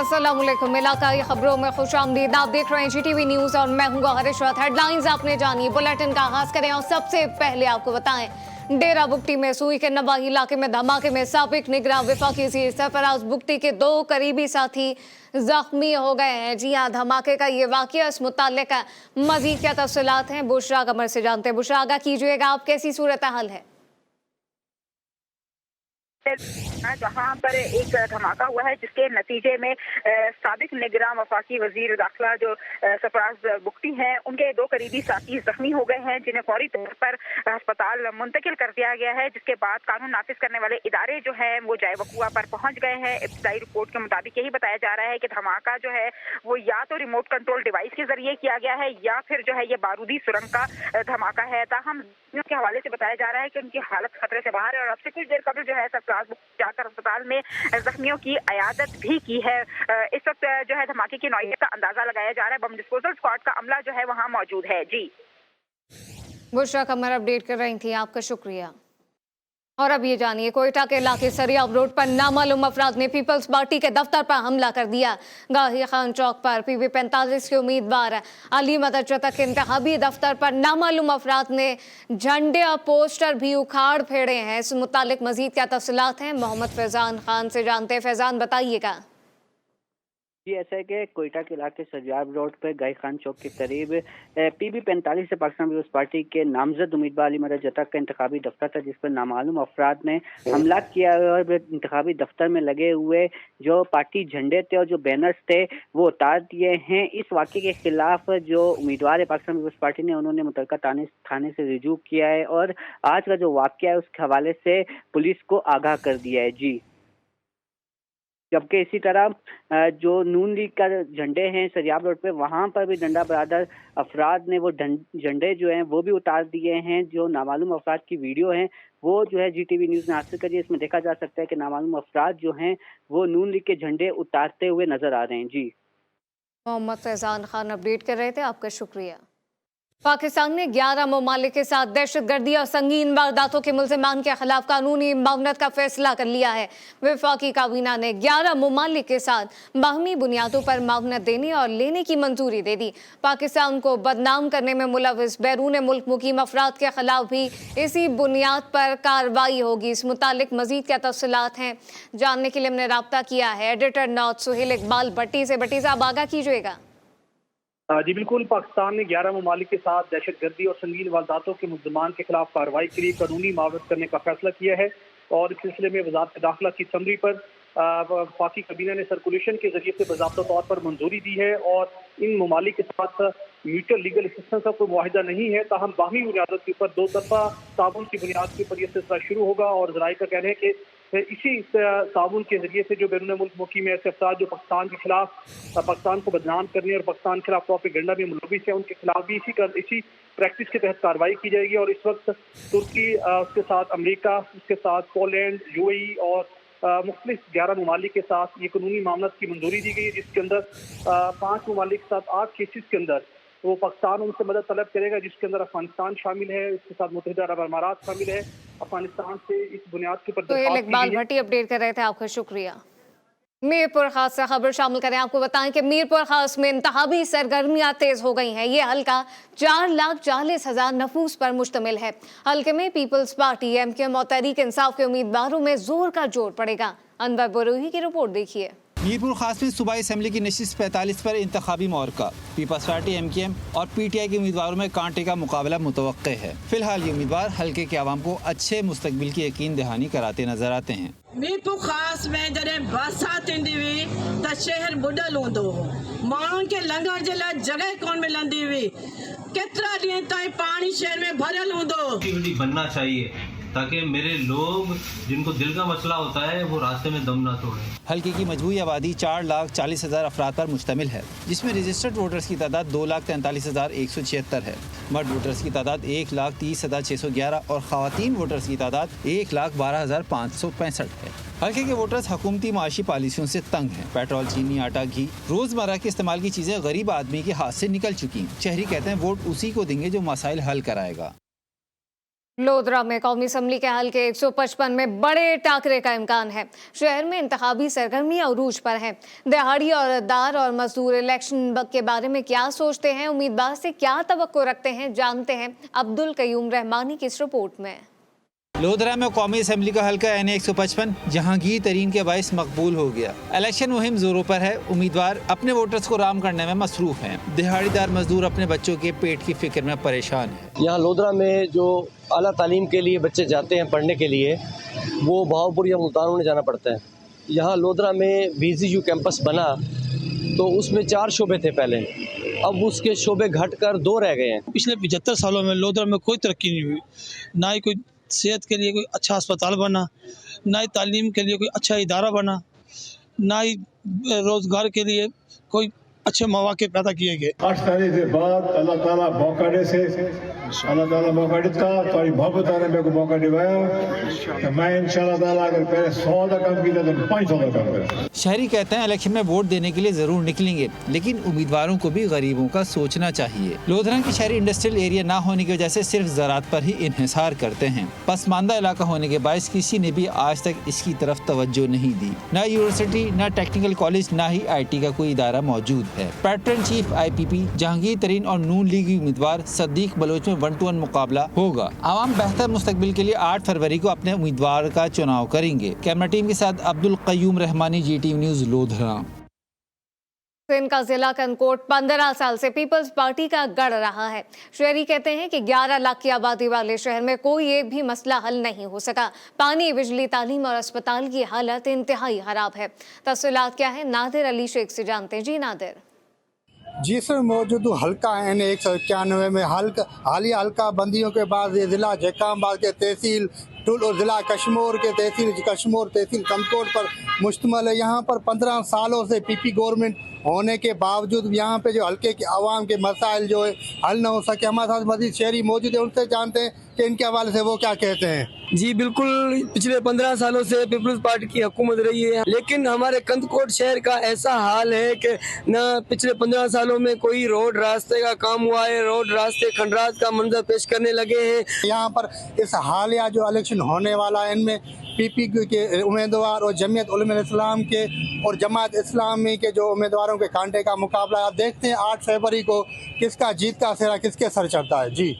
अस्सलाम वालेकुम। इलाकाई खबरों में खुशामदीद। आप देख रहे हैं GTV न्यूज और मैं हूं गौहर इशरत। हेडलाइंस आपने जानी, बुलेटिन का आगाज करें और सबसे पहले आपको बताएं डेरा बुगटी में सुई के नवाही इलाके में धमाके में साबिक निगरान वफाकी वज़ीर सरफराज बुगटी के 2 करीबी साथी जख्मी हो गए हैं। जी हाँ, धमाके का ये वाकया, इस मुताल्लिक मजीद क्या तफसीलात हैं बुशरा कमर से जानते हैं। बुशरा, आगाह कीजिएगा, आप कैसी सूरत हाल है? जहाँ पर एक धमाका हुआ है जिसके नतीजे में साबिक निगरान वफाकी वजीर दाखिला जो सरफराज बुगटी हैं, उनके 2 करीबी साथी जख्मी हो गए हैं, जिन्हें फौरी तौर पर अस्पताल मुंतकिल कर दिया गया है। जिसके बाद कानून नाफिज करने वाले इदारे जो है वो जाए वकूआ पर पहुंच गए हैं। इब्तदाई रिपोर्ट के मुताबिक यही बताया जा रहा है कि धमाका जो है वो या तो रिमोट कंट्रोल डिवाइस के जरिए किया गया है या फिर जो है ये बारूदी सुरंग का धमाका है। ताहम के हवाले से बताया जा रहा है कि उनकी हालत खतरे से बाहर है और अब से कुछ देर कबल जो है सरफराज जाकर अस्पताल में जख्मियों की अयादत भी की है। इस वक्त जो है धमाके की नौइयत का अंदाजा लगाया जा रहा है। बम डिस्पोजल स्क्वाड का अमला जो है वहाँ मौजूद है। जी, बुशरा कमर अपडेट कर रही थी, आपका शुक्रिया। और अब ये जानिए, कोयटा के इलाके सरियाब रोड पर नामालूम अफराद ने पीपल्स पार्टी के दफ्तर पर हमला कर दिया। गाही खान चौक पर PB45 के उम्मीदवार अली मदरजता के इंतखाबी दफ्तर पर नामालूम अफराद ने झंडे और पोस्टर भी उखाड़ फेंके हैं। इस मुतालिक मजीद क्या तफसीलात हैं, मोहम्मद फैजान खान से जानते हैं। फैजान, बताइएगा। जी, ऐसा है कि कोयटा के इलाके सरियाब रोड पर गाही खान चौक के करीब PB45 से पाकिस्तान पीपल्स पार्टी के नामजद उम्मीदवार अली मदरजता का इंतखाबी दफ्तर था, जिस पर नामालूम अफराद ने हमला किया और इंतखाबी दफ्तर में लगे हुए जो पार्टी झंडे थे और जो बैनर्स थे वो उतार दिए हैं। इस वाक़े के खिलाफ जो उम्मीदवार है पाकिस्तान पीपल्स पार्टी ने, उन्होंने मुतल्लिका थाने से रिजू किया है और आज का जो वाक़या है उसके हवाले से पुलिस को आगाह कर दिया है। जी, जबकि इसी तरह जो नून लीग का झंडे हैं सरियाब रोड पे, वहाँ पर भी डंडा बरादर अफराद ने वो झंडे जो हैं वो भी उतार दिए हैं। जो नामालूम अफराद की वीडियो हैं वो जो है GTV न्यूज़ ने हासिल करी है। इसमें देखा जा सकता है कि नामालूम अफराद जो हैं वो नून लीग के झंडे उतारते हुए नजर आ रहे हैं। जी, मोहम्मद फैजान खान अपडेट कर रहे थे, आपका शुक्रिया। पाकिस्तान ने 11 ममालिक के साथ दहशतगर्दी और संगीन वारदातों के मुल्ज़िमान के खिलाफ कानूनी मामलत का फैसला कर लिया है। वफाकी काबीना ने 11 ममालिक के साथ बाहमी बुनियादों पर मावनत देने और लेने की मंजूरी दे दी। पाकिस्तान को बदनाम करने में मुलविस बैरून मुल्क मुकीम अफराद के खिलाफ भी इसी बुनियाद पर कार्रवाई होगी। इस मुतालिक मजीद क्या तफसीलात हैं जानने के लिए हमने रब्ता किया है एडिटर नॉर्थ सुहेल इकबाल भट्टी से। भट्टी साहब, आगाह कीजिएगा। जी बिल्कुल, पाकिस्तान ने 11 ममालिक के साथ दहशतगर्दी और संगीन वारदातों के मुल्ज़िमान के खिलाफ कार्रवाई के लिए कानूनी मावनत करने का फैसला किया है और इस सिलसिले में वज़ारत दाखिला की समरी पर वफाकी काबीना ने सर्कुलेशन के जरिए से बाज़ाब्ता तौर पर मंजूरी दी है और इन ममालिक के साथ म्यूचुअल लीगल असिस्टेंस का कोई मुआहिदा नहीं है। ताहम बाहमी बुनियादों के ऊपर 2 तरफा ताउन की बुनियाद के ऊपर यह सिलसिला शुरू होगा और ज़राए का कहना है कि इसी ताउन के जरिए से जो बैरून मुल्क मुकीम ऐसे अफराद जो पाकिस्तान के खिलाफ पाकिस्तान को बदनाम करने और पाकिस्तान के खिलाफ प्रोपेगेंडा में मुलविस है, उनके खिलाफ भी इसी प्रैक्टिस के तहत कार्रवाई की जाएगी। और इस वक्त तुर्की, उसके साथ अमेरिका, उसके साथ पोलैंड, UAE और मुख्तलिफ 11 ममालिक के साथ ये कानूनी मामलत की मंजूरी दी गई है, जिसके अंदर 5 ममालिक के साथ 8 केसेस के अंदर वो पाकिस्तान उनसे मदद तलब करेगा, जिसके अंदर अफगानिस्तान शामिल है, इसके साथ मुत्तहिदा अरब अमारात शामिल है। अफगानिस्तान से इस बुनियाद के ऊपर सुहेल इकबाल भट्टी अपडेट कर रहे थे, आपका शुक्रिया। मीरपुर खास से खबर शामिल करें। आपको बताएं कि मीरपुर खास में इंतखाबी सरगर्मियां तेज हो गई हैं। ये हल्का 4,40,000 नफूस पर मुश्तमिल है। हल्के में पीपल्स पार्टी, MQM और तहरीक इंसाफ के उम्मीदवारों में जोर का जोर पड़ेगा। अनवर बरूही की रिपोर्ट देखिए। मीरपुर खास में सूबाई असेंबली की नशिस्त 45 पर इंतखाबी मोरका, पीपल्स पार्टी, MQM और PTI के उम्मीदवारों में कांटे का मुकाबला मुतवक्के है। फिलहाल ये उम्मीदवार हल्के के आवाम को अच्छे मुस्तकबिल की यकीन दहानी कराते नजर आते हैं। मीरपुर खास में जॾहिं बरसाति ईंदी हुई त शहर बुॾल हूंदो हो, माण्हुनि खे लंघण जे लाइ जॻह कोन मिलंदी हुई, केतिरा ॾींहं ताईं पाणी शहर में भरियल हूंदो। बनना चाहिए ताकि मेरे लोग जिनको दिल का मसला होता है वो रास्ते में दम ना तोड़े। हल्के की मजमूई आबादी 4,40,000 अफराद पर मुश्तमिल है, जिसमें रजिस्टर्ड वोटर्स की तादाद 2,43,176 है। मर्द वोटर्स की तादाद 1,30,611 और ख़वातीन वोटर्स की तादाद 1,12,565 है। हल्के के वोटर्स हुकूमती माशी पॉलिसियों से तंग हैं। पेट्रोल, चीनी, आटा, घी, रोजमर्रा के इस्तेमाल की चीजें गरीब आदमी के हाथ से निकल चुकी हैं। शहरी कहते हैं वोट उसी को देंगे जो मसाइल हल कराएगा। लोधरा में कौमी असम्बली के हल्के 155 में बड़े टाकरे का इम्कान है। शहर में इंतखाबी सरगर्मी अरूज पर है। दिहाड़ी औरतदार और मजदूर इलेक्शन के बारे में क्या सोचते हैं, उम्मीदवार से क्या तवक्को रखते हैं, जानते हैं अब्दुल कयूम रहमानी की इस रिपोर्ट में। लोधरा में कौमी असम्बली का हल्का NA 155 जहांगीर तरीन के बाइस मकबूल हो गया। इलेक्शन मुहिम जोरों पर है। उम्मीदवार अपने वोटर्स को राम करने में मसरूफ हैं। दिहाड़ीदार मजदूर अपने बच्चों के पेट की फिक्र में परेशान है। यहाँ लोधरा में जो आला तालीम के लिए बच्चे जाते हैं पढ़ने के लिए, वो बहावपुर या मुल्तान में जाना पड़ता है। यहाँ लोधरा में VCU कैंपस बना तो उसमें 4 शोबे थे पहले, अब उसके शोबे घटकर 2 रह गए हैं। पिछले 75 सालों में लोधरा में कोई तरक्की नहीं हुई, ना ही कोई सेहत के लिए कोई अच्छा अस्पताल बना, ना ही तालीम के लिए कोई अच्छा इदारा बना, ना ही रोज़गार के लिए कोई अच्छे मौके पैदा किए गए। 8 तारीख के बाद अल्लाह ताला मौका दे से अल्लाह ताला मौका देता थोड़ी मोहब्बत आने में को मौका दिवाया तो मैं इंशाल्लाह ताला अगर पहले 100 का काम किया तो 500 का काम करें। शहरी कहते हैं इलेक्शन में वोट देने के लिए जरूर निकलेंगे, लेकिन उम्मीदवारों को भी गरीबों का सोचना चाहिए। लोधरा की शहरी इंडस्ट्रियल एरिया ना होने की वजह से सिर्फ ज़राअत पर ही इन्हिसार करते हैं। पसमानदा इलाका होने के बायस किसी ने भी आज तक इसकी तरफ तवज्जो नहीं दी। ना यूनिवर्सिटी, ना टेक्निकल कॉलेज, ना ही IT का कोई इदारा मौजूद है। पैटर्न चीफ IPP जहांगीर तरीन और नून लीगी उम्मीदवार सद्दीक बलोच में 1-to-1 मुकाबला होगा। आवाम बेहतर मुस्तकबिल के लिए 8 फरवरी को अपने उम्मीदवार का चुनाव करेंगे। कैमरा टीम के साथ अब्दुल कयूम रहमानी, GTV न्यूज़ लोधरा। सिंध का जिला कनकोट 15 साल से पीपल्स पार्टी का गढ़ रहा है। शहरी कहते हैं कि 11 लाख की आबादी वाले शहर में कोई एक भी मसला हल नहीं हो सका। पानी, बिजली, तालीम और अस्पताल की हालत इंतहाई खराब है। तफसीलात क्या है, नादिर अली शेख से जानते हैं। जी नादिर। जी सर, मौजूद हल्का NA 191 में हालिया हल्का बंदियों के बाद ये ज़िला जैकामबाद के तहसील टुल और ज़िला कश्मोर के तहसील कनकोट पर मुश्तमल है। यहाँ पर 15 सालों से PP गवर्नमेंट होने के बावजूद यहाँ पे जो हल्के के आवाम के मसाइल जो है हल न हो सके। हमारे साथ मजीद शहरी मौजूद है, उनसे जानते हैं कि इनके हवाले से वो क्या कहते हैं। जी बिल्कुल, पिछले 15 सालों से पीपल्स पार्टी की हुकूमत रही है, लेकिन हमारे कंदकोट शहर का ऐसा हाल है कि न पिछले 15 सालों में कोई रोड रास्ते का काम हुआ है। रोड रास्ते खंडरात का मंजर पेश करने लगे हैं। यहाँ पर इस हालिया जो इलेक्शन होने वाला है, इनमें PP के उम्मीदवार और जमीयत उलमा इस्लाम के और जमात इस्लामी के जो उम्मीदवारों के कांटे का मुकाबला। आप देखते हैं 8 फरवरी को किसका जीत का सेहरा किसके सर चढ़ता है। जी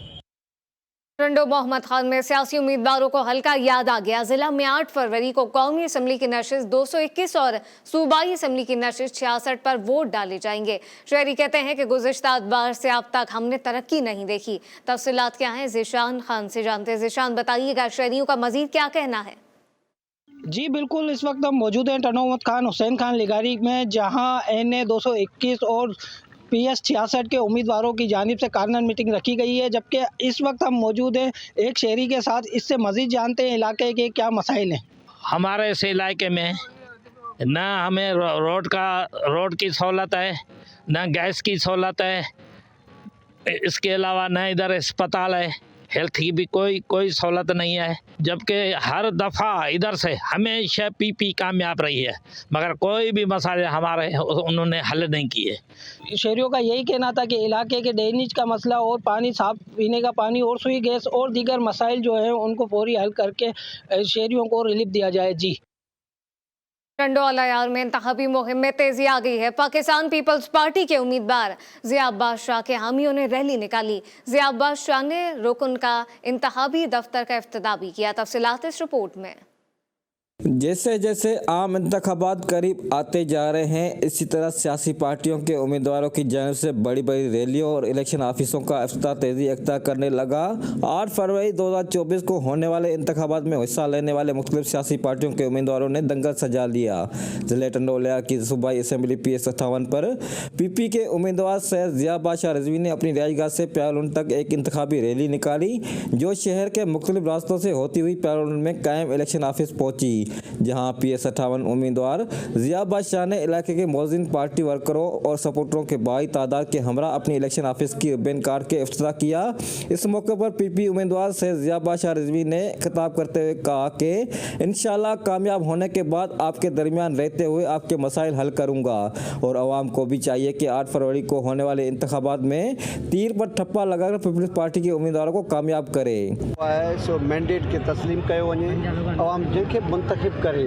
रंडो मोहम्मद खान में सियासी उम्मीदवारों को हल्का याद आ गया। जिला में 8 फरवरी को कौमी असम्बली की नशिस्त 221 और सूबाई असम्बली की नशिस्त 66 पर वोट डाले जाएंगे। शहरी कहते हैं कि गुज़िश्ता अदवार से अब तक हमने तरक्की नहीं देखी। तफसीलात क्या हैं, ज़ीशान खान से जानते हैं। ज़ीशान, बताइएगा शहरियों का मजीद क्या कहना है। जी बिल्कुल, इस वक्त हम मौजूद हैं टनो मोहम्मद खान हुसैन खान लिगारी में, जहां NA 221 और PS 66 के उम्मीदवारों की जानिब से कार्नर मीटिंग रखी गई है। जबकि इस वक्त हम मौजूद हैं एक शहरी के साथ, इससे मज़ीद जानते हैं इलाके के क्या मसाइल हैं। हमारे इस इलाके में ना हमें रोड की सहूलत है, ना गैस की सहूलत है, इसके अलावा ना इधर अस्पताल है, हेल्थ की भी कोई सहूलत नहीं है। जबकि हर दफ़ा इधर से हमेशा PP कामयाब रही है, मगर कोई भी मसाले हमारे उन्होंने हल नहीं किए। शहरियों का यही कहना था कि इलाके के ड्रेनेज का मसला और पानी, साफ पीने का पानी और सुई गैस और दीगर मसाइल जो हैं उनको फौरी हल करके शहरियों को रिलीफ दिया जाए। जी टंडो अलायार में इंतखाबी मुहिम में तेजी आ गई है। पाकिस्तान पीपल्स पार्टी के उम्मीदवार ज़िया अब्बास शाह के हामियों ने रैली निकाली। ज़िया अब्बास शाह ने रुकन का इंतखाबी दफ्तर का इफ्तिताह भी किया। तफसीलात इस रिपोर्ट में। जैसे जैसे आम इंतखाबात करीब आते जा रहे हैं, इसी तरह सियासी पार्टियों के उम्मीदवारों की जानिब से बड़ी बड़ी रैलियों और इलेक्शन ऑफिसों का इफ्तिताह तेजी अख्तियार करने लगा। 8 फरवरी 2024 को होने वाले इंतखाबात में हिस्सा लेने वाले मुख्तलिफ सियासी पार्टियों के उम्मीदवारों ने दंगल सजा लिया। जिले टंडोलिया की सूबाई असम्बली PS 58 पर PP के उम्मीदवार सैयद ज़िया बादशाह रिजवी ने अपनी रिहाइशगाह से प्यालोन तक एक इंतखाबी रैली निकाली, जो शहर के मुख्तलिफ रास्तों से होती हुई प्यालोन में कायम इलेक्शन ऑफिस पहुंची। जहां PS58 उम्मीदवार जिया बादशाह ने इलाके के मौजिन पार्टी वर्करों और सपोर्टरों के भारी तादाद के हमरा अपनी इलेक्शन ऑफिस की रिबन काट के इफ्तिताह किया। इस मौके पर PP उम्मीदवार से जिया बादशाह रिजवी ने खिताब करते हुए कहा कि इंशाल्लाह कामयाब होने के बाद आपके दरमियान रहते हुए आपके मसाइल हल करूंगा और आवाम को भी चाहिए कि 8 फरवरी को होने वाले इंतखाबात में तीर पर ठप्पा लगाकर पीपल्स पार्टी के उम्मीदवारों को कामयाब करे। सो मैंडेट के तस्लीम कयो वञे, आवाम जिनखे मुंतखब करे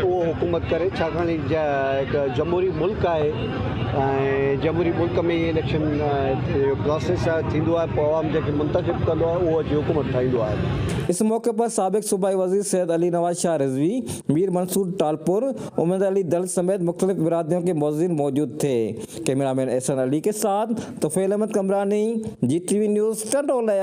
वो हुकूमत करे, छाकाणि हिकु जमहूरी मुल्क आहे ऐं जमहूरी मुल्क में ये इलेक्शन प्रोसेस थींदो आहे, पोइ आवाम जेके मुंतखब कंदो आहे उहो अची हुकूमत ठाहींदो आहे। इस मौके पर साबिक सूबाई वजीर सैयद अली नवाज शाह रिजवी, मीर मंसूर टालपुर, उमर अली दल समेत मुख्तलिफ बिरादरियों के मौजूद मौजूद थे। कैमरामैन एहसन अली के साथ तोफैल अहमद कमरानी, GTV न्यूज़ टंडोला।